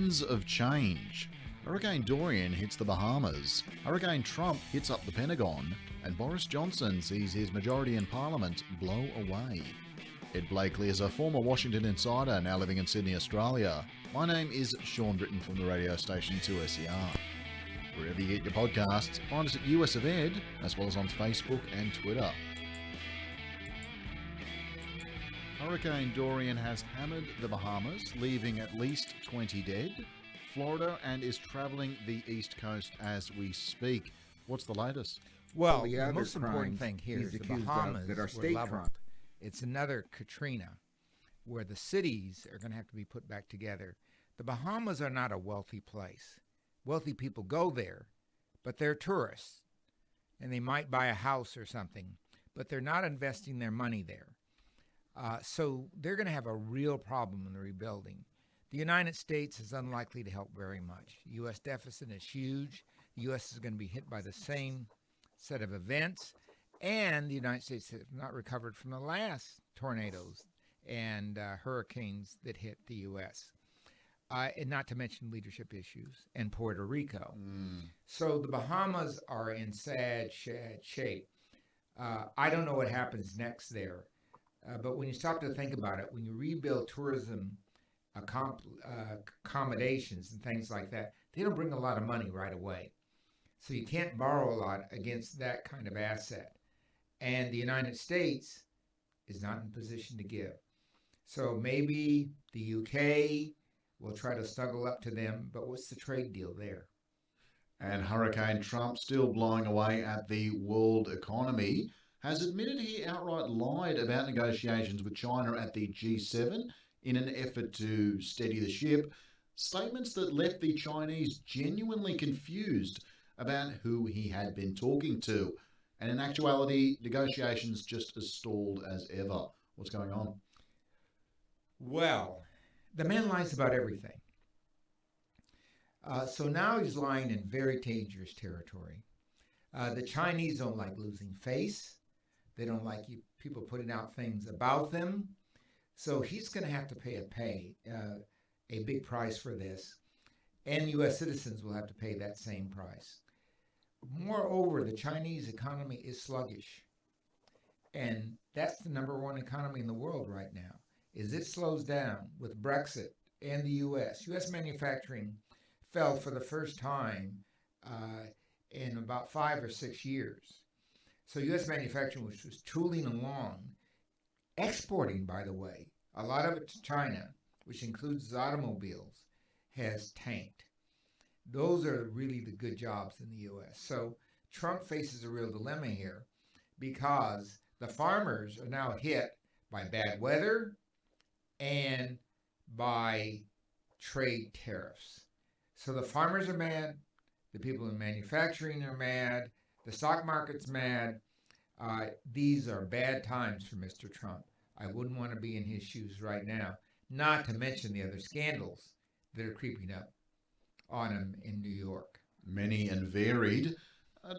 Winds of change. Hurricane Dorian hits the Bahamas, Hurricane Trump hits up the Pentagon, and Boris Johnson sees his majority in Parliament blow away. Ed Blakely is a former Washington insider now living in Sydney, Australia. My name is Sean Britton from the radio station 2SER. Wherever you get your podcasts, find us at US of Ed, as well as on Facebook and Twitter. Hurricane Dorian has hammered the Bahamas, leaving at least 20 dead. Florida and is travelling the east coast as we speak. What's the latest? Well, the most important thing here is the Bahamas that are were state leveled. crimes. It's another Katrina, where the cities are going to have to be put back together. The Bahamas are not a wealthy place. Wealthy people go there, but they're tourists, and they might buy a house or something, but they're not investing their money there. So they're going to have a real problem in the rebuilding. The United States is unlikely to help very much. The U.S. deficit is huge. The U.S. is going to be hit by the same set of events, and the United States has not recovered from the last tornadoes and hurricanes that hit the U.S., and not to mention leadership issues and Puerto Rico. So the Bahamas are in sad shape. I don't know what happens next there. But when you stop to think about it, when you rebuild tourism accommodations and things like that, they don't bring a lot of money right away. So you can't borrow a lot against that kind of asset. And the United States is not in position to give. So maybe the UK will try to snuggle up to them, but what's the trade deal there? And Hurricane Trump, still blowing away at the world economy, has admitted he outright lied about negotiations with China at the G7 in an effort to steady the ship, statements that left the Chinese genuinely confused about who he had been talking to. And in actuality, negotiations just as stalled as ever. What's going on? Well, the man lies about everything. So now he's lying in very dangerous territory. The Chinese don't like losing face. They don't like people putting out things about them. So he's going to have to pay a big price for this. And U.S. citizens will have to pay that same price. Moreover, the Chinese economy is sluggish. And that's the number one economy in the world right now. As it slows down with Brexit and the U.S. U.S. manufacturing fell for the first time in about 5 or 6 years. So U.S. manufacturing, which was tooling along, exporting, by the way, a lot of it to China, which includes automobiles, has tanked. Those are really the good jobs in the U.S. So Trump faces a real dilemma here because the farmers are now hit by bad weather and by trade tariffs. So the farmers are mad, the people in manufacturing are mad, the stock market's mad. These are bad times for Mr. Trump. I wouldn't want to be in his shoes right now, not to mention the other scandals that are creeping up on him in New York. Many and varied.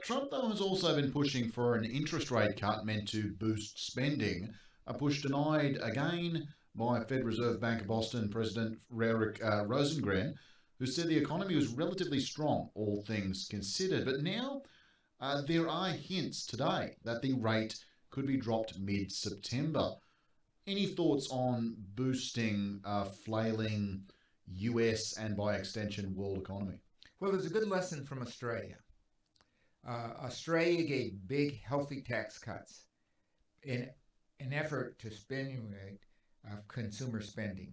Trump, though, has also been pushing for an interest rate cut meant to boost spending, a push denied again by Fed Reserve Bank of Boston President Eric Rosengren, who said the economy was relatively strong, all things considered. But now there are hints today that the rate could be dropped mid-September. Any thoughts on boosting flailing US and, by extension, world economy? Well, there's a good lesson from Australia. Australia gave big, healthy tax cuts in an effort to stimulate consumer spending.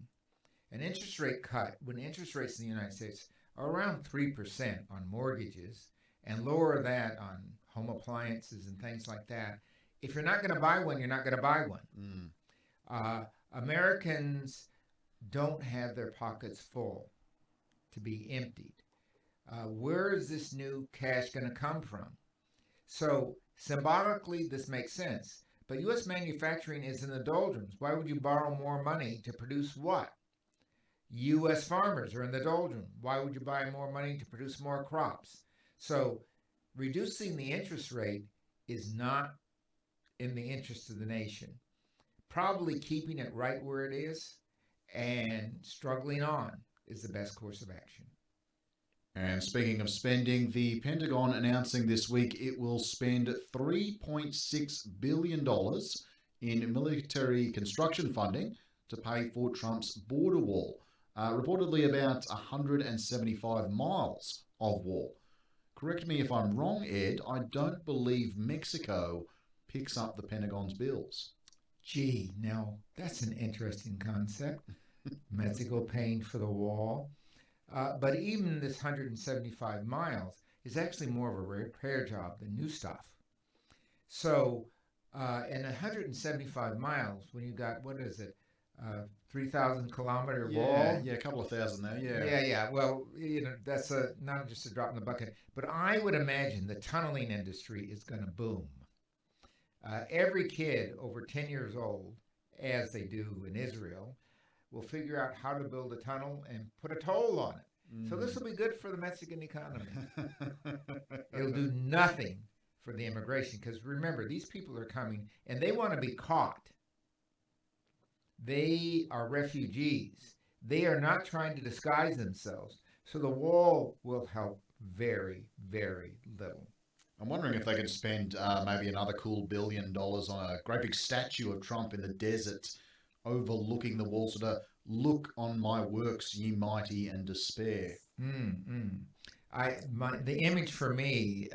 An interest rate cut, when interest rates in the United States are around 3% on mortgages and lower that on home appliances and things like that, if you're not going to buy one, you're not going to buy one. Americans don't have their pockets full to be emptied. Where is this new cash going to come from? So symbolically, this makes sense. But U.S. manufacturing is in the doldrums. Why would you borrow more money to produce what? U.S. farmers are in the doldrums. Why would you buy more money to produce more crops? So reducing the interest rate is not in the interest of the nation. Probably keeping it right where it is and struggling on. is the best course of action. And speaking of spending, the Pentagon announcing this week it will spend $3.6 billion in military construction funding to pay for Trump's border wall, reportedly about 175 miles of wall. Correct me if I'm wrong, Ed, I don't believe Mexico picks up the Pentagon's bills. Gee, now that's an interesting concept. Mexico paying for the wall. But even this 175 miles is actually more of a repair job than new stuff. So, in 175 miles, when you got, 3,000 kilometer wall? Yeah, a couple of thousand there, Yeah. Well, that's not just a drop in the bucket. But I would imagine the tunneling industry is going to boom. Every kid over 10 years old, as they do in Israel, will figure out how to build a tunnel and put a toll on it. So this will be good for the Mexican economy. It'll do nothing for the immigration, because remember, these people are coming and they want to be caught. They are refugees. They are not trying to disguise themselves. So the wall will help very, very little. I'm wondering if they could spend maybe another cool $1 billion on a great big statue of Trump in the desert overlooking the wall, sort of look on my works, ye mighty, and despair. The image for me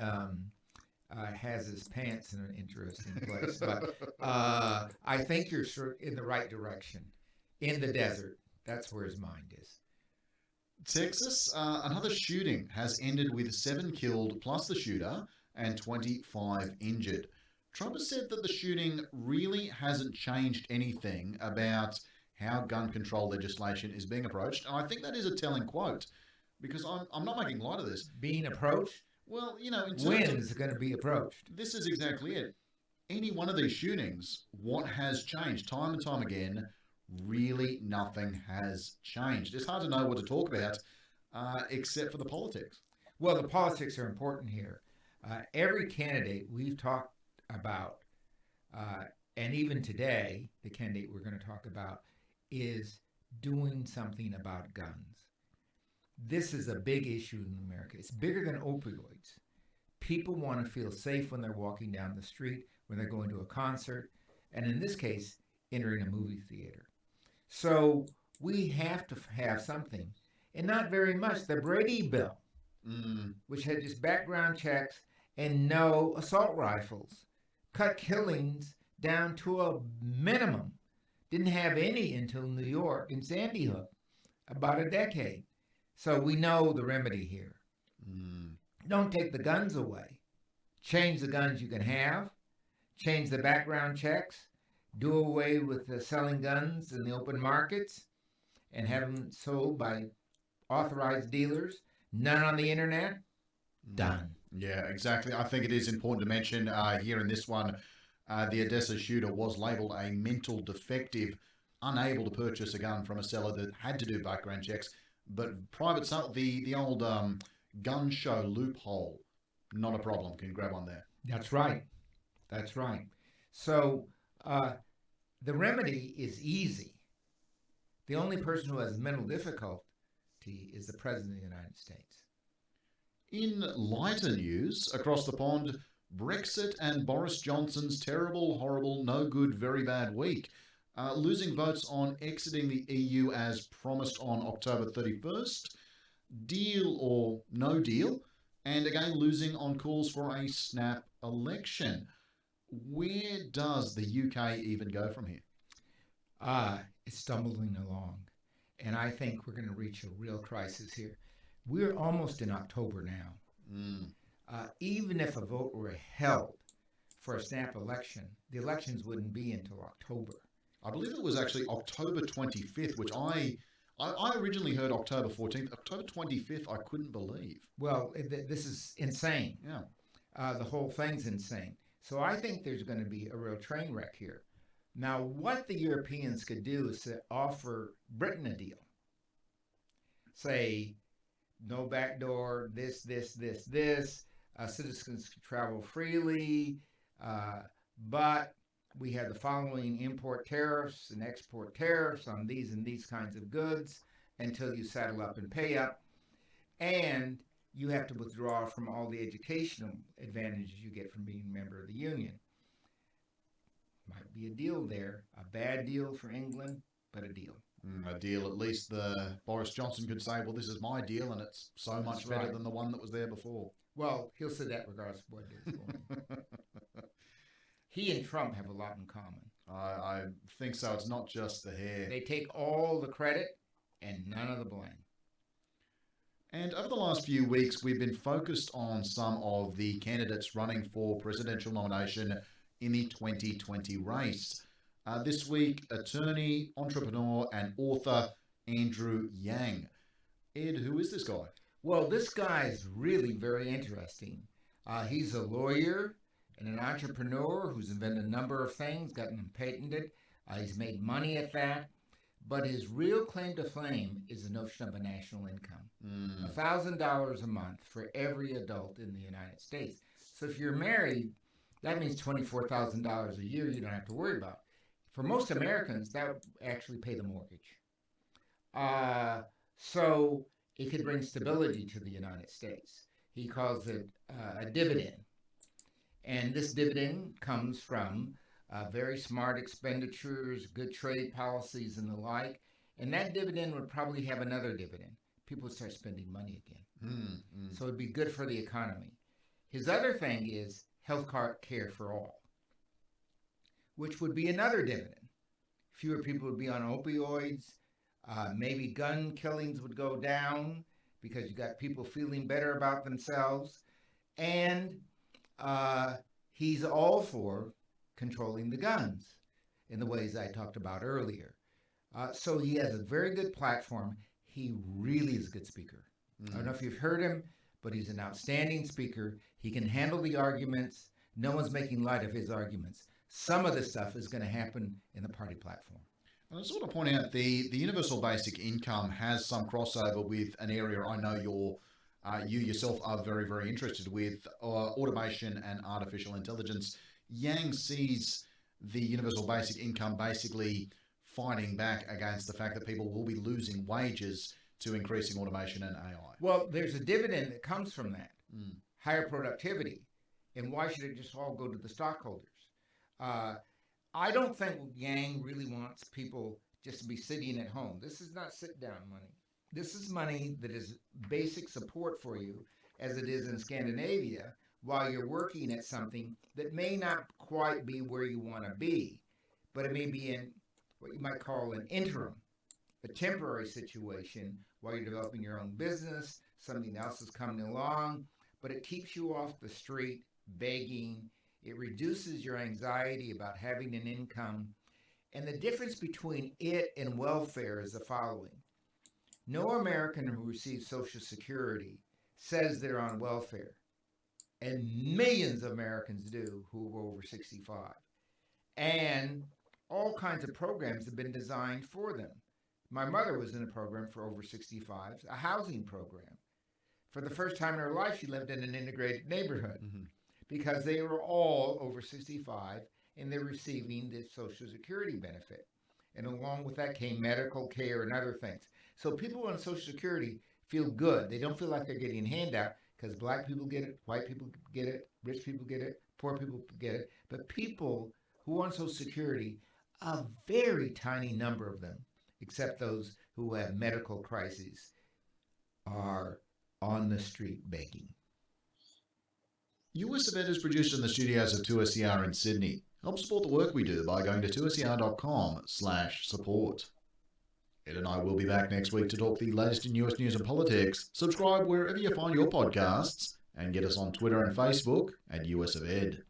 has his pants in an interesting place, but I think you're in the right direction. In the desert, that's where his mind is. Texas, another shooting has ended with 7 killed plus the shooter and 25 injured. Trump has said that the shooting really hasn't changed anything about how gun control legislation is being approached. And I think that is a telling quote, because I'm not making light of this. Being approached? Well, in terms when is it going to be approached? This is exactly it. Any one of these shootings, what has changed? Time and time again, really nothing has changed. It's hard to know what to talk about, except for the politics. Well, the politics are important here. Every candidate we've talked about, and even today, the candidate we're going to talk about is doing something about guns. This is a big issue in America. It's bigger than opioids. People want to feel safe when they're walking down the street, when they're going to a concert, and in this case, entering a movie theater. So we have to have something, and not very much. The Brady bill, which had just background checks and no assault rifles, cut killings down to a minimum. Didn't have any until New York and Sandy Hook, about a decade. So we know the remedy here. Don't take the guns away. Change the guns you can have. Change the background checks. Do away with the selling guns in the open markets and have them sold by authorized dealers. None on the internet. Done. Yeah, exactly. I think it is important to mention here in this one, the Odessa shooter was labelled a mental defective, unable to purchase a gun from a seller that had to do background checks. But private sale, the old gun show loophole, not a problem. Can grab one there. That's right. That's right. So the remedy is easy. The only person who has mental difficulty is the President of the United States. In lighter news, across the pond, Brexit and Boris Johnson's terrible, horrible, no good, very bad week. Losing votes on exiting the EU as promised on October 31st, deal or no deal, and again losing on calls for a snap election. Where does the UK even go from here? It's stumbling along, and I think we're going to reach a real crisis here. We're almost in October now. Even if a vote were held for a snap election, the elections wouldn't be until October. I believe it was actually October 25th, which I originally heard October 14th. October 25th, I couldn't believe. Well, this is insane. Yeah. The whole thing's insane. So I think there's going to be a real train wreck here. Now, what the Europeans could do is to offer Britain a deal. Say, no backdoor, this. Citizens can travel freely, but we have the following import tariffs and export tariffs on these and these kinds of goods, until you saddle up and pay up, and you have to withdraw from all the educational advantages you get from being a member of the union. Might be a deal there, a bad deal for England, but a deal. A deal, at least the Boris Johnson could say, well, this is my deal and it's so much better than the one that was there before. Well, he'll say that regardless of what it is for him. He and Trump have a lot in common. I think so. It's not just the hair. They take all the credit and none of the blame. And over the last few weeks, we've been focused on some of the candidates running for presidential nomination in the 2020 race. This week, attorney, entrepreneur, and author Andrew Yang. Ed, who is this guy? Well, this guy is really very interesting. He's a lawyer and an entrepreneur who's invented a number of things, gotten them patented. He's made money at that. But his real claim to fame is the notion of a national income. $1,000 a month for every adult in the United States. So if you're married, that means $24,000 a year you don't have to worry about. For most Americans, that would actually pay the mortgage. So it could bring stability to the United States. He calls it a dividend. And this dividend comes from very smart expenditures, good trade policies, and the like. And that dividend would probably have another dividend. People would start spending money again. So it'd be good for the economy. His other thing is health care for all, which would be another dividend. Fewer people would be on opioids. Maybe gun killings would go down because you got people feeling better about themselves. And he's all for controlling the guns in the ways I talked about earlier. So he has a very good platform. He really is a good speaker. I don't know if you've heard him, but he's an outstanding speaker. He can handle the arguments. No one's making light of his arguments. Some of the stuff is going to happen in the party platform. I just want to point out the universal basic income has some crossover with an area I know you yourself are very, very interested with, automation and artificial intelligence. Yang sees the universal basic income basically fighting back against the fact that people will be losing wages to increasing automation and AI. Well, there's a dividend that comes from that, higher productivity. And why should it just all go to the stockholders? I don't think Yang really wants people just to be sitting at home. This is not sit-down money. This is money that is basic support for you, as it is in Scandinavia, while you're working at something that may not quite be where you want to be, but it may be in what you might call an interim, a temporary situation while you're developing your own business, something else is coming along, but it keeps you off the street begging. It reduces your anxiety about having an income. And the difference between it and welfare is the following. No American who receives Social Security says they're on welfare. And millions of Americans do who are over 65. And all kinds of programs have been designed for them. My mother was in a program for over 65s, a housing program. For the first time in her life, she lived in an integrated neighborhood because they were all over 65 and they're receiving the Social Security benefit. And along with that came medical care and other things. So people on Social Security feel good. They don't feel like they're getting a handout because black people get it, white people get it, rich people get it, poor people get it. But people who are on Social Security, a very tiny number of them, except those who have medical crises, are on the street begging. US of Ed is produced in the studios of 2SER in Sydney. Help support the work we do by going to 2ser.com/support. Ed and I will be back next week to talk the latest in US news and politics. Subscribe wherever you find your podcasts and get us on Twitter and Facebook at US of Ed.